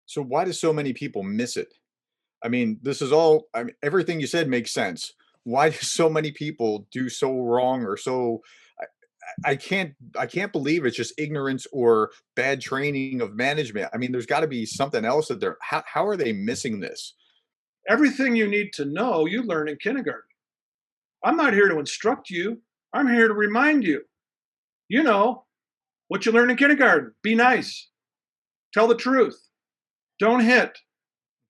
So why do so many people miss it? I mean, this is all I mean, everything you said makes sense. Why do so many people do so wrong or so I, I can't believe it's just ignorance or bad training of management. I mean, there's got to be something else that they're how are they missing this? Everything you need to know, you learn in kindergarten. I'm not here to instruct you. I'm here to remind you. You know what you learn in kindergarten. Be nice. Tell the truth. Don't hit.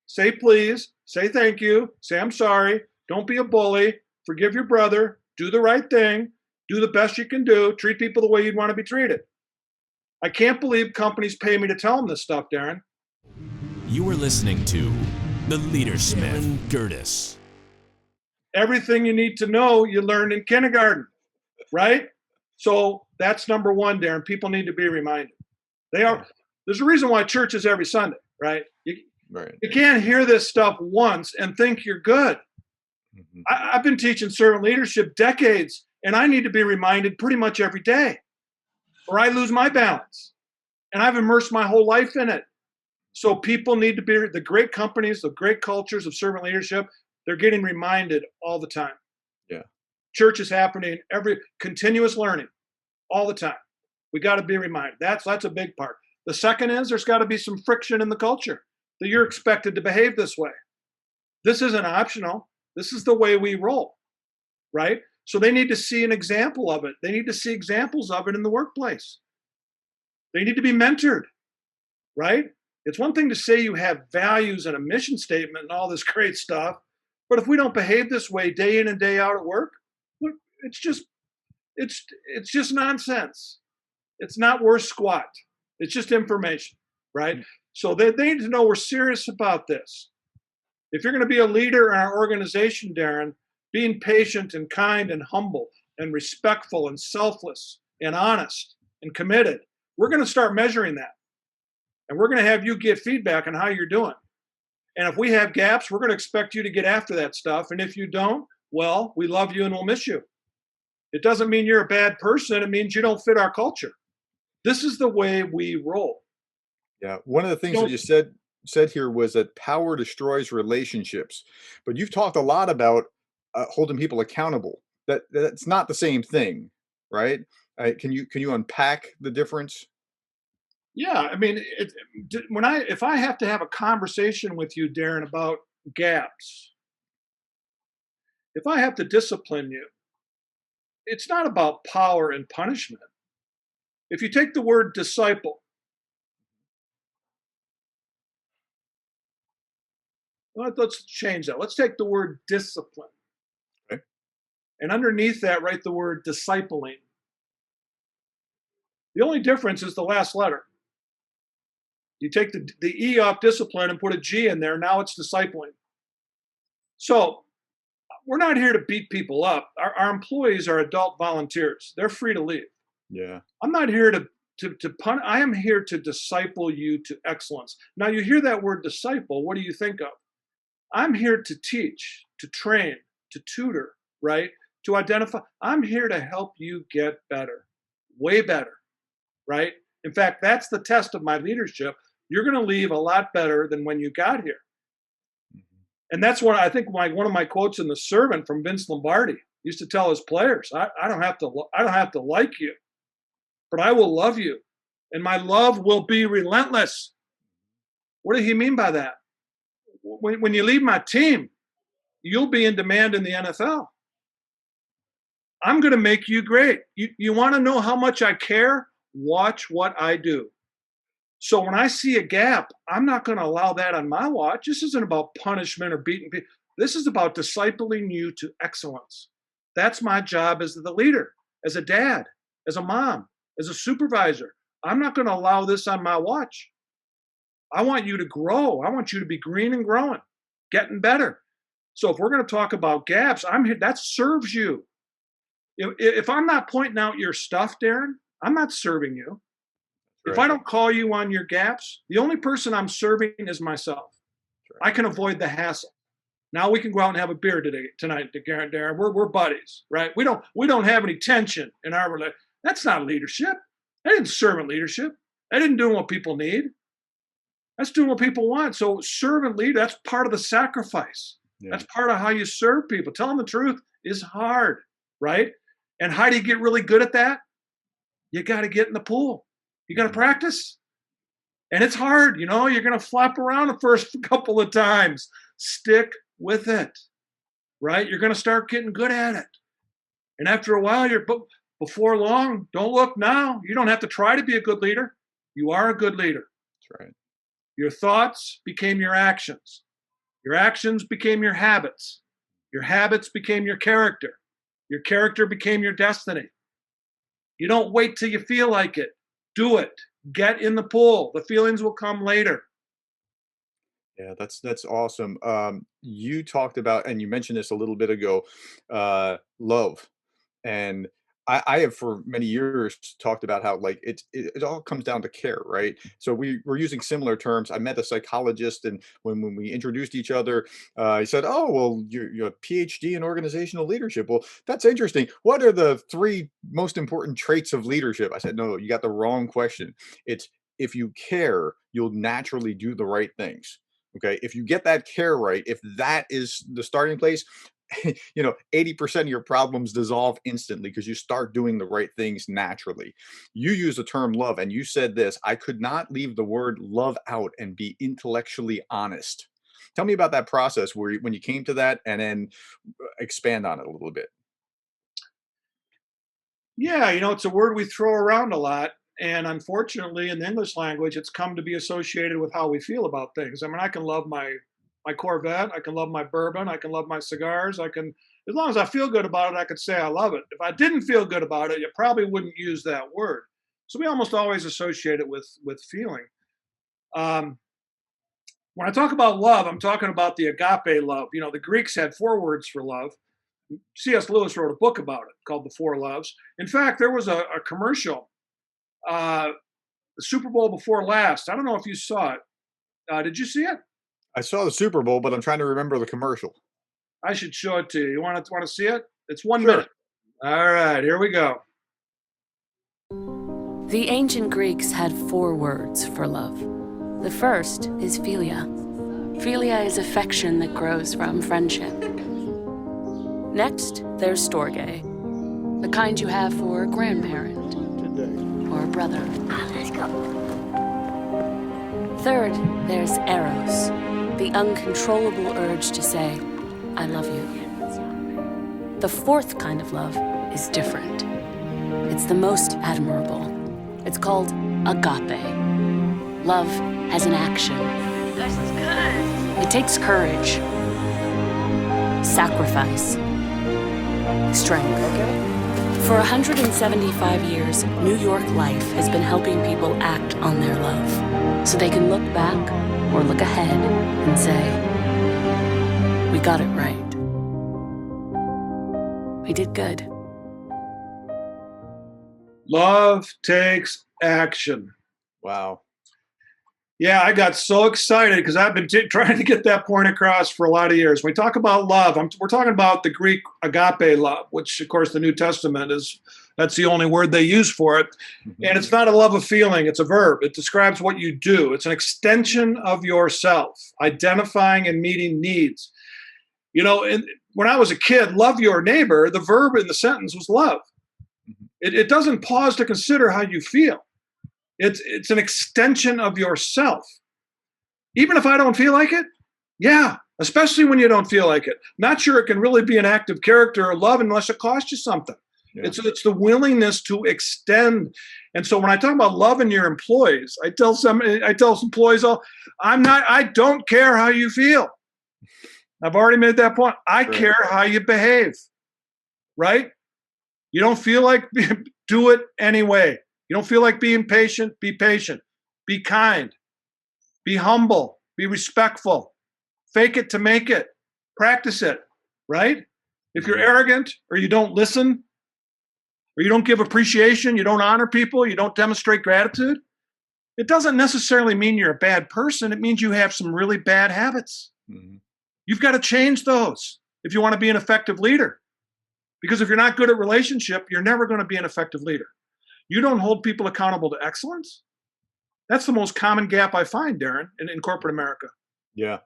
Say please. Say thank you. Say I'm sorry. Don't be a bully. Forgive your brother. Do the right thing. Do the best you can do. Treat people the way you'd want to be treated. I can't believe companies pay me to tell them this stuff, Darren. You are listening to The Leadersmith, Gerdes. Everything you need to know, you learned in kindergarten, right? So that's number one, Darren. People need to be reminded. They are. There's a reason why church is every Sunday, right? Right. You can't hear this stuff once and think you're good. Mhm. I've been teaching servant leadership decades, and I need to be reminded pretty much every day, or I lose my balance. And I've immersed my whole life in it. So people need to be, the great companies, the great cultures of servant leadership, they're getting reminded all the time. Yeah. Church is happening, every continuous learning all the time. We got to be reminded. That's a big part. The second is there's got to be some friction in the culture that you're expected to behave this way. This isn't optional. This is the way we roll, right? So they need to see an example of it. They need to see examples of it in the workplace. They need to be mentored, right? It's one thing to say you have values and a mission statement and all this great stuff, but if we don't behave this way day in and day out at work, it's just nonsense. It's not worth squat. It's just information, right? So they need to know we're serious about this. If you're going to be a leader in our organization, Darren, being patient and kind and humble and respectful and selfless and honest and committed, we're going to start measuring that. And we're going to have you get feedback on how you're doing. And if we have gaps, we're going to expect you to get after that stuff. And if you don't, well, we love you and we'll miss you. It doesn't mean you're a bad person. It means you don't fit our culture. This is the way we roll. Yeah. One of the things that you said here was that power destroys relationships, but you've talked a lot about holding people accountable. That's not the same thing, right? Can you unpack the difference? Yeah, I mean, if I have to have a conversation with you, Darren, about gaps, if I have to discipline you, it's not about power and punishment. If you take the word disciple, let's change that. Let's take the word discipline. Okay. And underneath that, write the word discipling. The only difference is the last letter. You take the E off discipline and put a G in there. Now it's discipling. So we're not here to beat people up. Our employees are adult volunteers. They're free to leave. Yeah. I'm not here to pun. I am here to disciple you to excellence. Now you hear that word disciple. What do you think of? I'm here to teach, to train, to tutor, right? To identify. I'm here to help you get better, way better, right? In fact, that's the test of my leadership. You're going to leave a lot better than when you got here. And that's what I think one of my quotes in The Servant from Vince Lombardi used to tell his players, I don't have to like you, but I will love you. And my love will be relentless. What did he mean by that? When you leave my team, you'll be in demand in the NFL. I'm going to make you great. You want to know how much I care? Watch what I do. So when I see a gap, I'm not going to allow that on my watch. This isn't about punishment or beating people. This is about discipling you to excellence. That's my job as the leader, as a dad, as a mom, as a supervisor. I'm not going to allow this on my watch. I want you to grow. I want you to be green and growing, getting better. So if we're going to talk about gaps, I'm here. That serves you. If I'm not pointing out your stuff, Darren, I'm not serving you. Right. If I don't call you on your gaps, the only person I'm serving is myself. Right. I can avoid the hassle. Now we can go out and have a beer tonight, Darren. We're buddies, right? We don't have any tension in our relationship. That's not leadership. That isn't servant leadership. That isn't doing what people need. That's doing what people want. So servant leader, that's part of the sacrifice. Yeah. That's part of how you serve people. Telling the truth is hard, right? And how do you get really good at that? You got to get in the pool. You got to Mhm. practice. And it's hard, you're going to flop around the first couple of times. Stick with it, right? You're going to start getting good at it. And after a while, before long, don't look now. You don't have to try to be a good leader. You are a good leader. That's right. Your thoughts became your actions. Your actions became your habits. Your habits became your character. Your character became your destiny. You don't wait till you feel like it. Do it. Get in the pool. The feelings will come later. Yeah, that's awesome. You talked about, and you mentioned this a little bit ago, love, and I have for many years talked about how like it all comes down to care, right? So we're using similar terms. I met a psychologist, and when we introduced each other, he said, "Oh, well, you're a PhD in organizational leadership. Well, that's interesting. What are the three most important traits of leadership?" I said, "No, you got the wrong question. It's if you care, you'll naturally do the right things." Okay. If you get that care right, if that is the starting place, 80% of your problems dissolve instantly because you start doing the right things naturally. You use the term love, and you said this: I could not leave the word love out and be intellectually honest. Tell me about that process when you came to that, and then expand on it a little bit. Yeah, it's a word we throw around a lot. And unfortunately, in the English language, it's come to be associated with how we feel about things. I mean, I can love my Corvette, I can love my bourbon, I can love my cigars, as long as I feel good about it, I could say I love it. If I didn't feel good about it, you probably wouldn't use that word. So we almost always associate it with feeling. Um, when I talk about love, I'm talking about the agape love. The Greeks had four words for love. C.S. Lewis wrote a book about it called The Four Loves. In fact, there was a commercial, uh, the Super Bowl before last. I don't know if you saw it. Did you see it? I saw the Super Bowl, but I'm trying to remember the commercial. I should show it to you. You want to see it? It's 1 minute. Sure. All right, here we go. The ancient Greeks had four words for love. The first is philia. Philia is affection that grows from friendship. Next, there's storge, the kind you have for a grandparent or a brother. Let's go. Third, there's eros, the uncontrollable urge to say, I love you. The fourth kind of love is different. It's the most admirable. It's called agape. Love has an action. This is good. It takes courage, sacrifice, strength. For 175 years, New York Life has been helping people act on their love so they can look back or look ahead and say, we got it right. We did good. Love takes action. Wow. Yeah, I got so excited because I've been trying to get that point across for a lot of years. When we talk about love, we're talking about the Greek agape love, which, of course, the New Testament that's the only word they use for it. Mhm. And it's not a love of feeling, it's a verb. It describes what you do. It's an extension of yourself, identifying and meeting needs. When I was a kid, love your neighbor, the verb in the sentence was love. Mhm. It doesn't pause to consider how you feel. It's an extension of yourself. Even if I don't feel like it, yeah, especially when you don't feel like it. Not sure it can really be an act of character or love unless it costs you something. Yeah. It's the willingness to extend. And so when I talk about loving your employees, I tell some employees, I don't care how you feel. I've already made that point. I Right. care how you behave, right? You don't feel like do it anyway. You don't feel like being patient, be patient. Be kind. Be humble. Be respectful. Fake it to make it. Practice it, right? If you're arrogant or you don't listen or you don't give appreciation, you don't honor people, you don't demonstrate gratitude, it doesn't necessarily mean you're a bad person. It means you have some really bad habits. Mhm. You've got to change those if you want to be an effective leader. Because if you're not good at relationship, you're never going to be an effective leader. You don't hold people accountable to excellence. That's the most common gap I find, Darren, in corporate America. Yeah,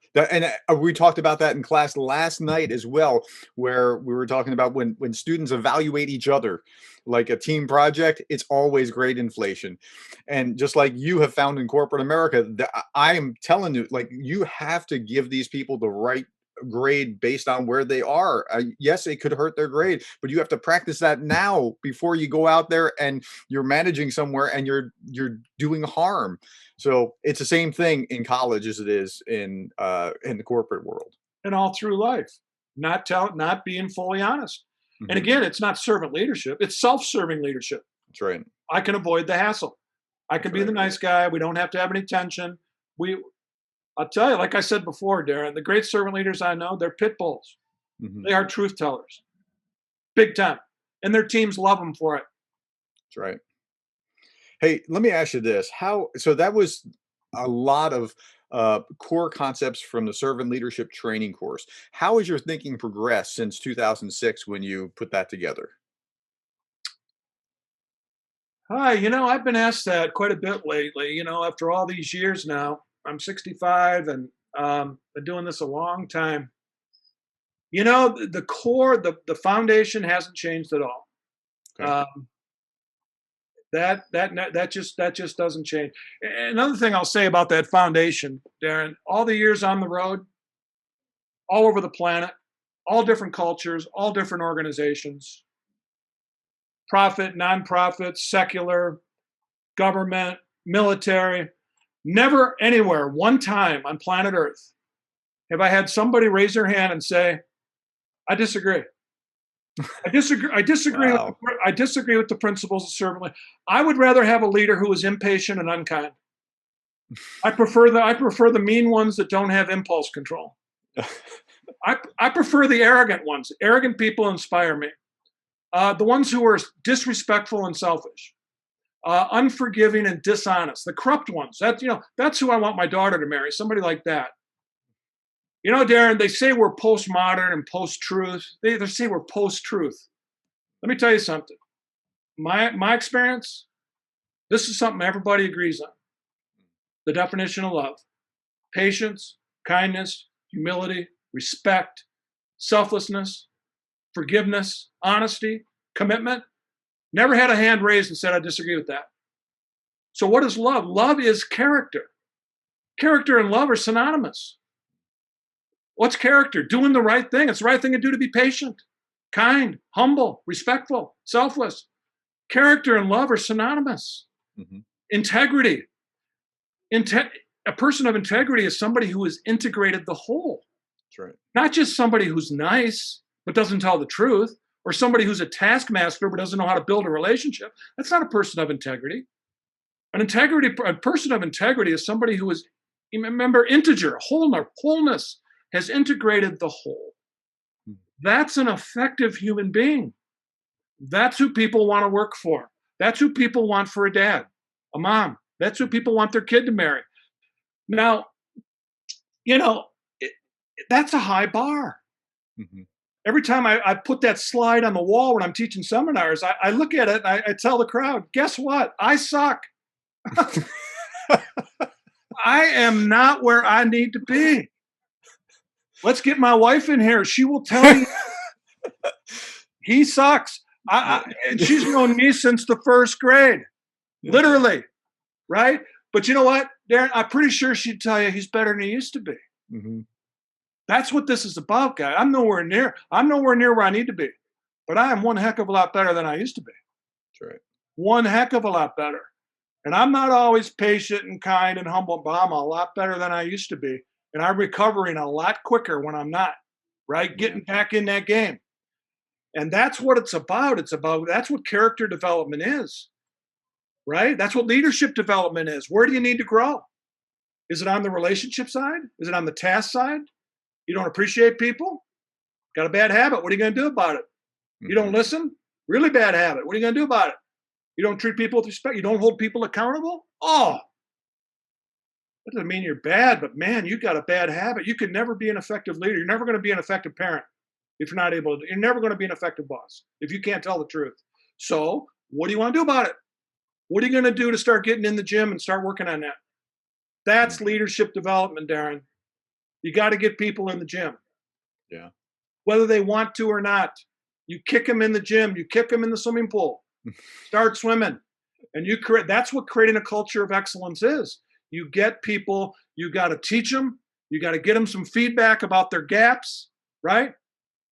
we talked about that in class last night as well, where we were talking about when students evaluate each other, like a team project, it's always grade inflation, and just like you have found in corporate America, I am telling you, like you have to give these people the right grade based on where they are. Yes, it could hurt their grade, but you have to practice that now before you go out there and you're managing somewhere and you're doing harm. So it's the same thing in college as it is in the corporate world. And all through life, not being fully honest. And Mhm. again, it's not servant leadership; it's self-serving leadership. That's right. I can avoid the hassle. I can That's be the right. nice guy. We don't have to have any tension. I'll tell you, like I said before, Darren, the great servant leaders I know, they're pit bulls. Mhm. They are truth tellers, big time, and their teams love them for it. That's right. Hey, let me ask you this. So that was a lot of core concepts from the servant leadership training course. How has your thinking progressed since 2006 when you put that together? Hi, I've been asked that quite a bit lately. After all these years now, I'm 65 and been doing this a long time. The core, the foundation hasn't changed at all. Okay. Um, that just doesn't change. Another thing I'll say about that foundation, Darren, all the years on the road, all over the planet, all different cultures, all different organizations, profit, nonprofit, secular, government, military. Never anywhere, one time on planet Earth, have I had somebody raise their hand and say, "I disagree. I disagree. I disagree with the, Wow. I disagree with the principles of servant leadership. I would rather have a leader who is impatient and unkind. I prefer the mean ones that don't have impulse control. I prefer the arrogant ones. Arrogant people inspire me. The ones who are disrespectful and selfish, unforgiving and dishonest, the corrupt ones. That's who I want my daughter to marry. Somebody like that. Darren, they say we're postmodern and post-truth. They say we're post-truth. Let me tell you something. My experience, this is something everybody agrees on. The definition of love: patience, kindness, humility, respect, selflessness, forgiveness, honesty, commitment. Never had a hand raised and said, I disagree with that. So what is love? Love is character. Character and love are synonymous. What's character? Doing the right thing. It's the right thing to do, to be patient, kind, humble, respectful, selfless. Character and love are synonymous. Hmm. Integrity. A person of integrity is somebody who has integrated the whole. That's right. Not just somebody who's nice but doesn't tell the truth, or somebody who's a taskmaster but doesn't know how to build a relationship. That's not a person of integrity. A person of integrity is somebody who is, remember, integer, wholeness, has integrated the whole. Mhm. That's an effective human being. That's who people want to work for. That's who people want for a dad, a mom. That's who people want their kid to marry. Now, you know, it, that's a high bar. Mhm. Every time I put that slide on the wall when I'm teaching seminars, I look at it and I tell the crowd, guess what? I suck. I am not where I need to be. Let's get my wife in here. She will tell you he sucks. And she's known me since the first grade, literally, right? But you know what, Darren? I'm pretty sure she'd tell you he's better than he used to be. Mhm. That's what this is about, guy. I'm nowhere near where I need to be, but I am one heck of a lot better than I used to be. That's right. One heck of a lot better. And I'm not always patient and kind and humble, but I'm a lot better than I used to be. And I'm recovering a lot quicker when I'm not, right? Getting back in that game. And that's what it's about. That's what character development is, right? That's what leadership development is. Where do you need to grow? Is it on the relationship side? Is it on the task side? You don't appreciate people? Got a bad habit. What are you going to do about it? You don't Mhm. listen? Really bad habit. What are you going to do about it? You don't treat people with respect. You don't hold people accountable? Oh, that doesn't mean you're bad, but man, you got a bad habit. You can never be an effective leader. You're never going to be an effective parent if you're not able to. You're never going to be an effective boss if you can't tell the truth. So, what do you want to do about it? What are you going to do to start getting in the gym and start working on that? That's Mhm. leadership development, Darren. You got to get people in the gym, Yeah. whether they want to or not. You kick them in the gym, you kick them in the swimming pool, start swimming. And you create, that's what creating a culture of excellence is. You get people, you got to teach them, you got to get them some feedback about their gaps, right?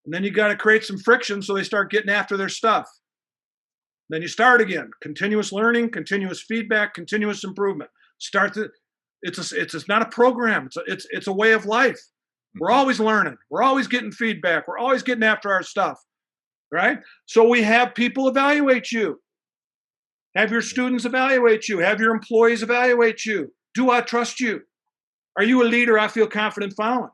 And then you got to create some friction so they start getting after their stuff. Then you start again, continuous learning, continuous feedback, continuous improvement. Start to, it's not a program. It's a way of life. We're Mhm. always learning. We're always getting feedback. We're always getting after our stuff, right? So we have people evaluate you. Have your students evaluate you. Have your employees evaluate you. Do I trust you? Are you a leader I feel confident following?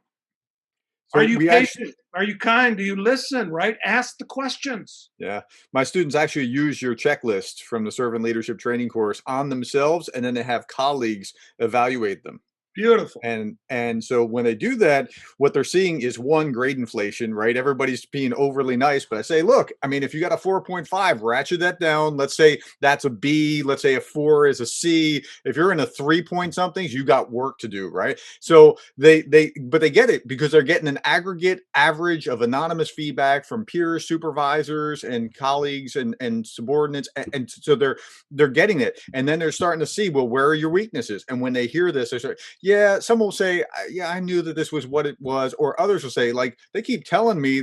Are So you we actually, patient? Are you kind? Do you listen, right? Ask the questions. yeah, my students actually use your checklist from the servant leadership training course on themselves, and then they have colleagues evaluate them. Beautiful. And so when they do that, what they're seeing is one, grade inflation, right? Everybody's being overly nice, but I say, look, I mean, if you got a 4.5, ratchet that down. Let's say that's a B. Let's say a 4 is a C. If you're in a 3 point somethings, you got work to do, right? So but they get it because they're getting an aggregate average of anonymous feedback from peers, supervisors, and colleagues and subordinates, and so they're getting it, and then they're starting to see, well, where are your weaknesses? And when they hear this, they say, yeah, some will say, yeah, I knew that this was what it was, or others will say, like, they keep telling me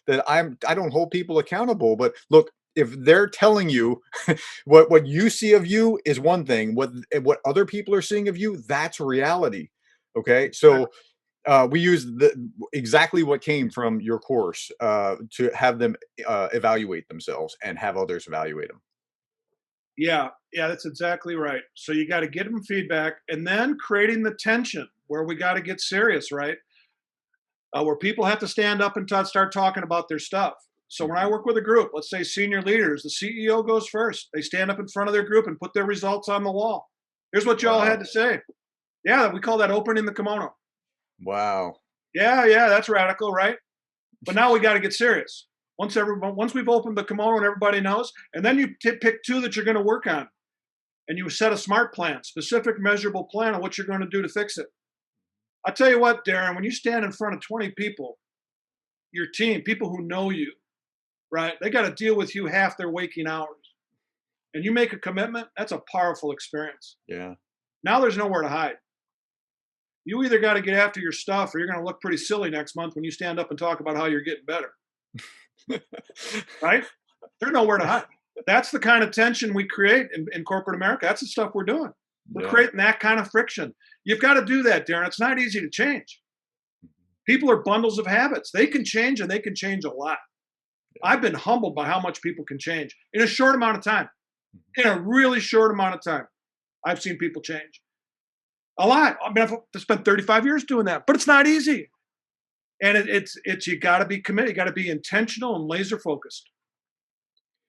I don't hold people accountable. But look, if they're telling you what you see of you is one thing, what other people are seeing of you, that's reality. Okay, so we use exactly what came from your course to have them evaluate themselves and have others evaluate them. Yeah, yeah, that's exactly right. So you got to get them feedback and then creating the tension where we got to get serious, right? Where people have to stand up and start talking about their stuff. So when I Mhm. work with a group, let's say senior leaders, the CEO goes first. They stand up in front of their group and put their results on the wall. Here's what y'all had Wow. to say. Yeah, we call that opening the kimono. Wow. Yeah, yeah, that's radical, right? But now we got to get serious. Once we've opened the kimono and everybody knows, and then you pick two that you're going to work on, and you set a smart plan, specific, measurable plan on what you're going to do to fix it. I tell you what, Darren, when you stand in front of 20 people, your team, people who know you, right? They got to deal with you half their waking hours. And you make a commitment, that's a powerful experience. Yeah. Now there's nowhere to hide. You either got to get after your stuff or you're going to look pretty silly next month when you stand up and talk about how you're getting better, right? There's nowhere to hide. That's the kind of tension we create in corporate America. That's the stuff we're doing. We're Yeah. creating that kind of friction. You've got to do that, Darren. It's not easy to change. People are bundles of habits. They can change and they can change a lot. I've been humbled by how much people can change in a short amount of time. In a really short amount of time, I've seen people change a lot. I mean, I've spent 35 years doing that, but it's not easy. And it's you got to be committed. You got to be intentional and laser focused.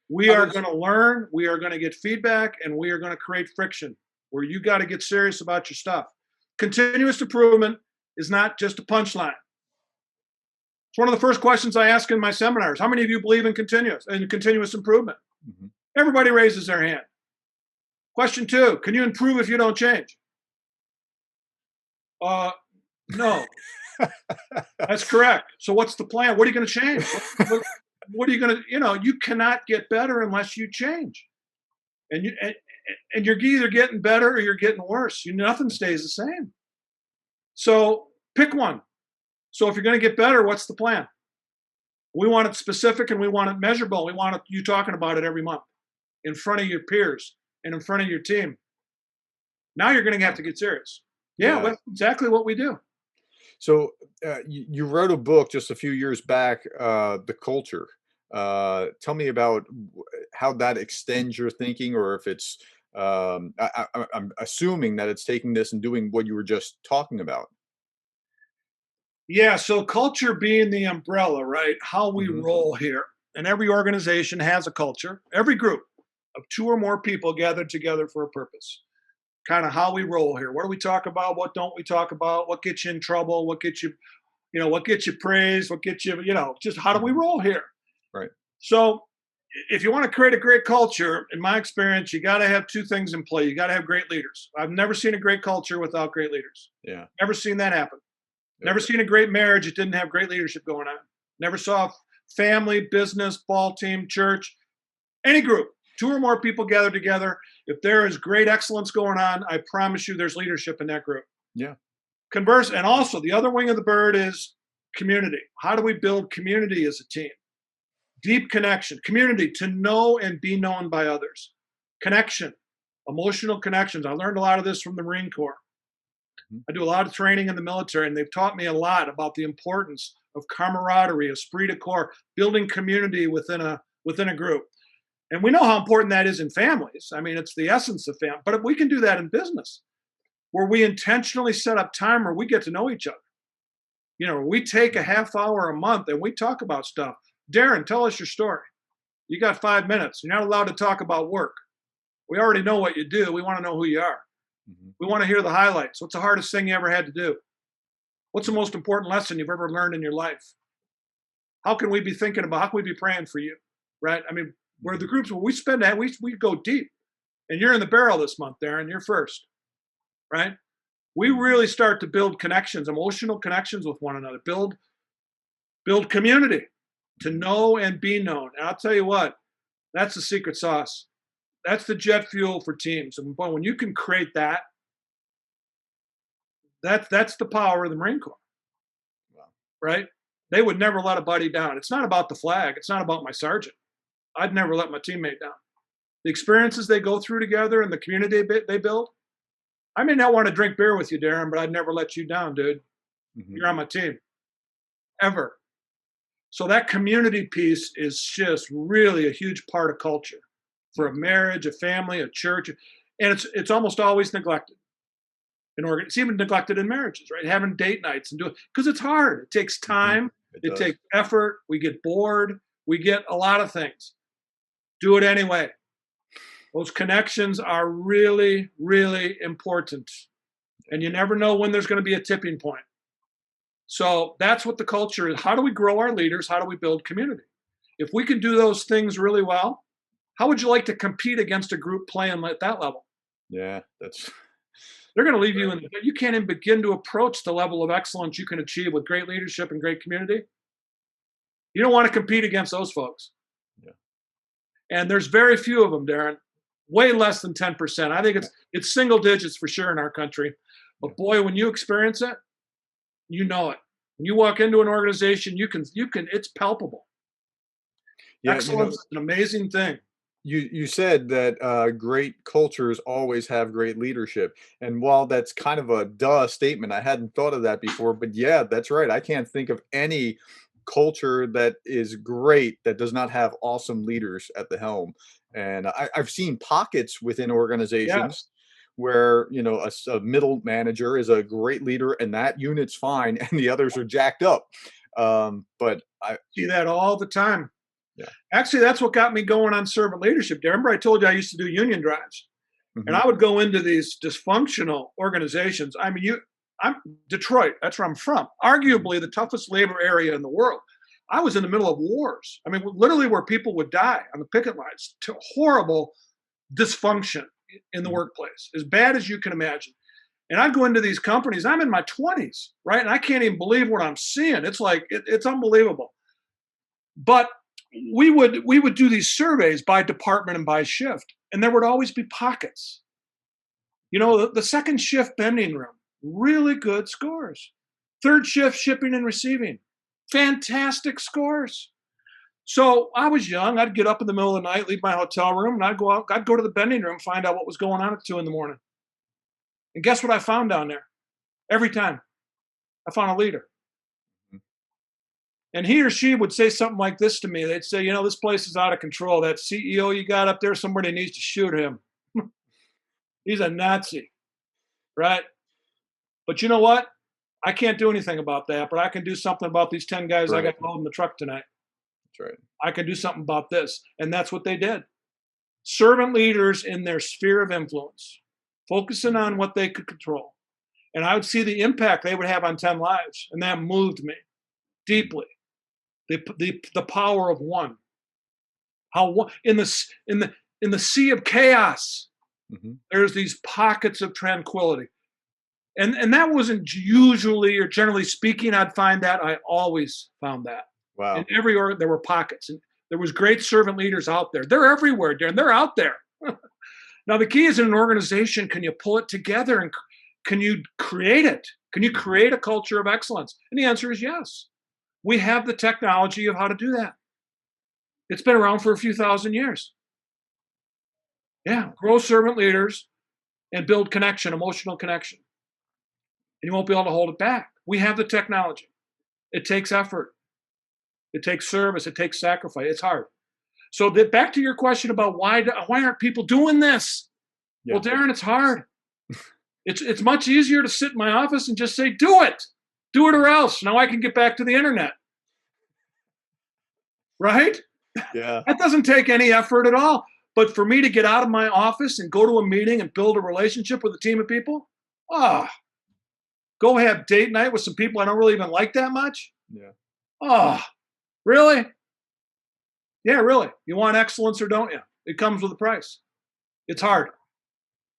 We How are does going to learn. We are going to get feedback, and we are going to create friction where you got to get serious about your stuff. Continuous improvement is not just a punchline. It's one of the first questions I ask in my seminars. How many of you believe in continuous improvement? Mhm. Everybody raises their hand. Question two, can you improve if you don't change? Uh, no, that's correct. So what's the plan? What are you going to change? What are you going to, you cannot get better unless you change. And you're either getting better or you're getting worse. Nothing stays the same. So pick one. So if you're going to get better, what's the plan? We want it specific and we want it measurable. We want you talking about it every month in front of your peers and in front of your team. Now you're going to have to get serious. Yeah, Yeah. that's exactly what we do. So you wrote a book just a few years back, The Culture. Tell me about how that extends your thinking, or if it's, I'm assuming that it's taking this and doing what you were just talking about. Yeah, so culture being the umbrella, right? How we Hmm. roll here. And every organization has a culture, every group of two or more people gathered together for a purpose. Kind of how we roll here. What do we talk about? What don't we talk about? What gets you in trouble? What gets you, what gets you praised? What gets you, just how do we Hmm. roll here? Right. So if you want to create a great culture, in my experience, you got to have two things in play. You got to have great leaders. I've never seen a great culture without great leaders. Yeah. Never seen that happen. Yeah. Never seen a great marriage that didn't have great leadership going on. Never saw family, business, ball team, church, any group, two or more people gathered together. If there is great excellence going on, I promise you there's leadership in that group. Yeah. Converse, and also the other wing of the bird is community. How do we build community as a team? Deep connection, community, to know and be known by others. Connection, emotional connections. I learned a lot of this from the Marine Corps. I do a lot of training in the military, and they've taught me a lot about the importance of camaraderie, esprit de corps, building community within a group. And we know how important that is in families. I mean, it's the essence of family. But we can do that in business, where we intentionally set up time where we get to know each other. You know, we take a half hour a month and we talk about stuff. Darren, tell us your story. You got 5 minutes. You're not allowed to talk about work. We already know what you do. We want to know who you are. We want to hear the highlights. What's the hardest thing you ever had to do? What's the most important lesson you've ever learned in your life? How can we be thinking about, how can we be praying for you? Right? I mean, where the groups where we spend that, we go deep. And you're in the barrel this month, Darren. You're first. Right? We really start to build connections, emotional connections with one another, build community, to know and be known. And I'll tell you what, that's the secret sauce. That's the jet fuel for teams. And when you can create that, that's the power of the Marine Corps. Wow. Right? They would never let a buddy down. It's not about the flag. It's not about my sergeant. I'd never let my teammate down. The experiences they go through together and the community they build. I may not want to drink beer with you, Darren, but I'd never let you down, dude. You're on my team. Ever. So that community piece is just really a huge part of culture for a marriage, a family, a church. And it's almost always neglected. It's even neglected in marriages, right? Having date nights and because it's hard. It takes time. It takes effort. We get bored. We get a lot of things. Do it anyway. Those connections are really, really important. And you never know when there's going to be a tipping point. So that's what the culture is. How do we grow our leaders? How do we build community? If we can do those things really well, how would you like to compete against a group playing at that level? Yeah, they're going to leave you you can't even begin to approach the level of excellence you can achieve with great leadership and great community. You don't want to compete against those folks. Yeah. And there's very few of them, Darren. Way less than 10%. I think it's single digits for sure in our country. But boy, when you experience it, you know it. When you walk into an organization, you can it's palpable. Yeah, excellence is an amazing thing. You said that great cultures always have great leadership. And while that's kind of a duh statement, I hadn't thought of that before. But yeah, that's right. I can't think of any culture that is great that does not have awesome leaders at the helm. And I've seen pockets within organizations where, you know, a middle manager is a great leader and that unit's fine and the others are jacked up. But I see that all the time. Yeah. Actually, that's what got me going on servant leadership. Remember I told you I used to do union drives. And I would go into these dysfunctional organizations. I mean, I'm Detroit. That's where I'm from. Arguably the toughest labor area in the world. I was in the middle of wars. I mean, literally where people would die on the picket lines. To horrible dysfunction in the workplace, as bad as you can imagine. And I'd go into these companies. I'm in my 20s, right? And I can't even believe what I'm seeing. It's like it's unbelievable. But we would do these surveys by department and by shift, and there would always be pockets. You know, the second shift bending room, really good scores. Third shift shipping and receiving, fantastic scores. So I was young. I'd get up in the middle of the night, leave my hotel room, and I'd go out. I'd go to the bending room, find out what was going on at 2 a.m. And guess what I found down there? Every time, I found a leader. And he or she would say something like this to me. They'd say, you know, this place is out of control. That CEO you got up there, somebody needs to shoot him. He's a Nazi, right? But you know what? I can't do anything about that, but I can do something about these 10 guys I got loading the truck tonight. That's right. I can do something about this. And that's what they did. Servant leaders in their sphere of influence, focusing on what they could control. And I would see the impact they would have on 10 lives. And that moved me deeply. The power of one. In the sea of chaos, Mhm. there's these pockets of tranquility. And that wasn't usually or generally speaking, I'd find that. I always found that. In Wow. every org, there were pockets. And there was great servant leaders out there. They're everywhere, Darren. They're out there. Now, the key is in an organization, can you pull it together and can you create it? Can you Mhm. create a culture of excellence? And the answer is yes. We have the technology of how to do that. It's been around for a few thousand years. Yeah, grow servant leaders and build connection, emotional connection. And you won't be able to hold it back. We have the technology. It takes effort. It takes service. It takes sacrifice. It's hard. So back to your question about why aren't people doing this? Well, Yeah. Darren, it's hard. It's much easier to sit in my office and just say, do it or else. Now I can get back to the internet, right? Yeah. That doesn't take any effort at all. But for me to get out of my office and go to a meeting and build a relationship with a team of people, ah, go have date night with some people I don't really even like that much. Yeah. Oh, really? Yeah, really. You want excellence or don't you? It comes with a price. It's hard.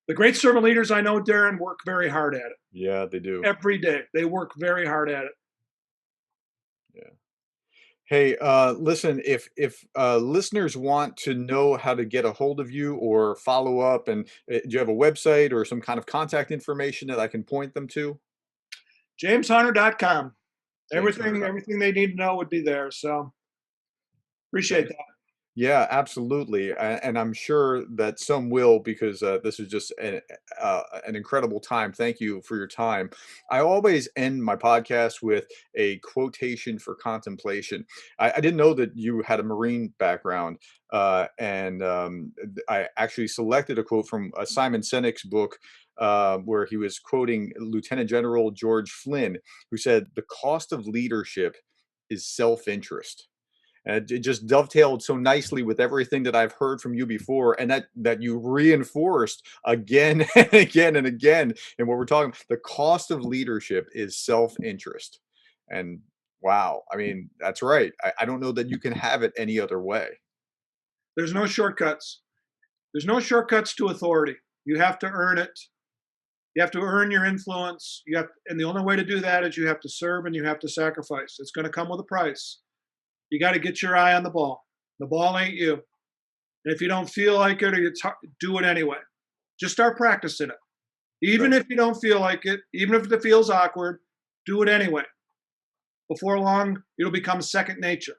The great servant leaders I know, Darren, work very hard at it Yeah, they do. every day. They work very hard at it. Yeah. Hey, listen, if listeners want to know how to get a hold of you or follow up, and do you have a website or some kind of contact information that I can point them to? JamesHunter.com. James Hunter. Everything they need to know would be there. So appreciate Okay. that. Yeah, absolutely, and I'm sure that some will, because this is just an incredible time. Thank you for your time. I always end my podcast with a quotation for contemplation. I didn't know that you had a Marine background, and I actually selected a quote from Simon Sinek's book. Where he was quoting Lieutenant General George Flynn, who said, "The cost of leadership is self-interest." And it just dovetailed so nicely with everything that I've heard from you before, and that you reinforced again and again and again. And what we're talking, the cost of leadership is self-interest. And wow, I mean, that's right. I don't know that you can have it any other way. There's no shortcuts. There's no shortcuts to authority. You have to earn it. You have to earn your influence. And the only way to do that is you have to serve and you have to sacrifice. It's going to come with a price. You got to get your eye on the ball. The ball ain't you. And if you don't feel like it, do it anyway. Just start practicing it. Even Right. if you don't feel like it, even if it feels awkward, do it anyway. Before long, it'll become second nature.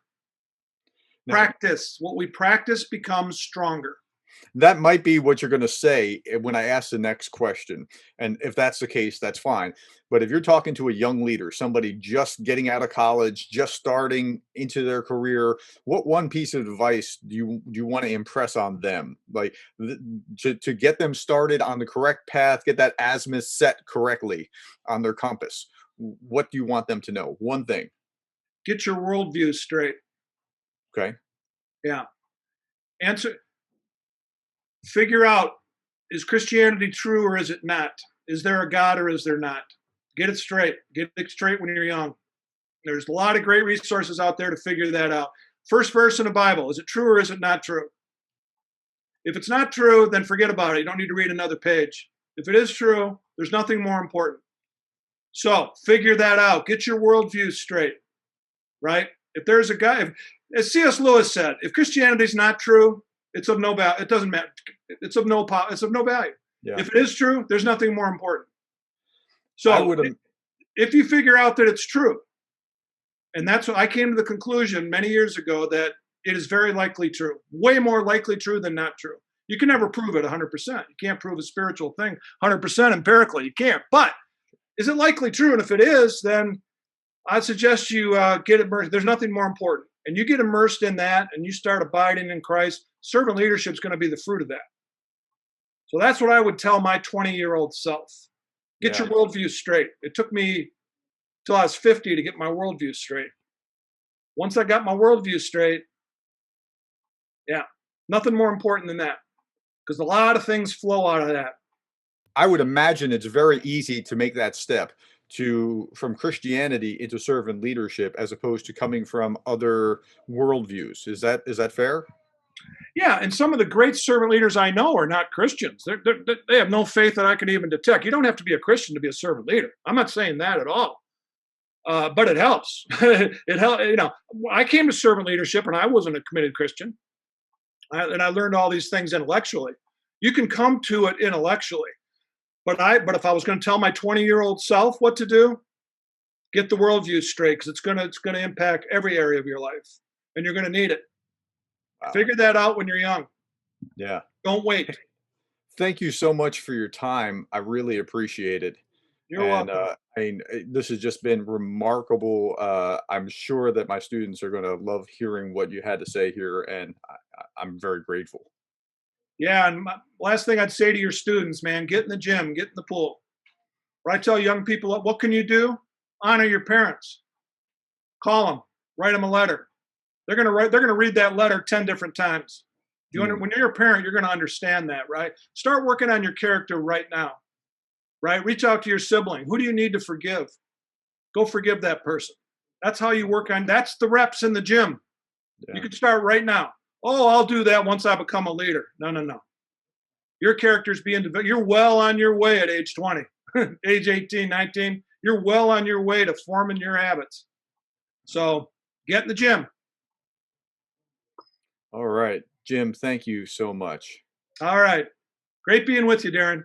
Now, Practice. What we practice becomes stronger. that might be what you're going to say when I ask the next question. And if that's the case, that's fine. But if you're talking to a young leader, somebody just getting out of college, just starting into their career, what one piece of advice do you want to impress on them? Like, to get them started on the correct path, get that azimuth set correctly on their compass. What do you want them to know? One thing. Get your worldview straight. Okay. Yeah. Answer. Figure out, is Christianity true or is it not? Is there a God or is there not? Get it straight. Get it straight when you're young. There's a lot of great resources out there to figure that out. First verse in the Bible, is it true or is it not true? If it's not true, then forget about it. You don't need to read another page. If it is true, there's nothing more important. So figure that out. Get your worldview straight, right? If there's a guy, as C.S. Lewis said, if Christianity is not true, it's of no value. It doesn't matter. It's of no value. Yeah. If it is true, there's nothing more important. I So would. if you figure out that it's true, and that's what I came to the conclusion many years ago, that it is very likely true, way more likely true than not true. You can never prove it 100%. You can't prove a spiritual thing 100% empirically. You can't. But is it likely true? And if it is, then I'd suggest you get immersed. There's nothing more important. And you get immersed in that and you start abiding in Christ, servant leadership is going to be the fruit of that. So that's what I would tell my 20-year-old self. Get your worldview straight. It took me till I was 50 to get my worldview straight. Once I got my worldview straight, yeah, nothing more important than that. Because a lot of things flow out of that. I would imagine it's very easy to make that step from Christianity into servant leadership, as opposed to coming from other worldviews. Is that fair? Yeah, and some of the great servant leaders I know are not Christians. They have no faith that I can even detect. You don't have to be a Christian to be a servant leader. I'm not saying that at all. But it helps. It helps. You know, I came to servant leadership and I wasn't a committed Christian, and I learned all these things intellectually. You can come to it intellectually, but if I was going to tell my 20-year-old self what to do, get the worldview straight because it's gonna impact every area of your life, and you're going to need it. Wow. Figure that out when you're young. Yeah. Don't wait. Thank you so much for your time. I really appreciate it. You're And welcome. I mean, this has just been remarkable. I'm sure that my students are going to love hearing what you had to say here, and I'm very grateful. Yeah, and last thing I'd say to your students, man, get in the gym, get in the pool. Or I tell young people, what can you do? Honor your parents. Call them, write them a letter. They're gonna read that letter 10 different times. Hmm. When you're a parent, you're gonna understand that, right? Start working on your character right now, right? Reach out to your sibling. Who do you need to forgive? Go forgive that person. That's how you work on that's the reps in the gym. You Yeah. can start right now. Oh, I'll do that once I become a leader. No, no, no. Your character's being developed. You're well on your way at age 20, age 18, 19. You're well on your way to forming your habits. So get in the gym. All right, Jim. Thank you so much. All right. Great being with you, Darren.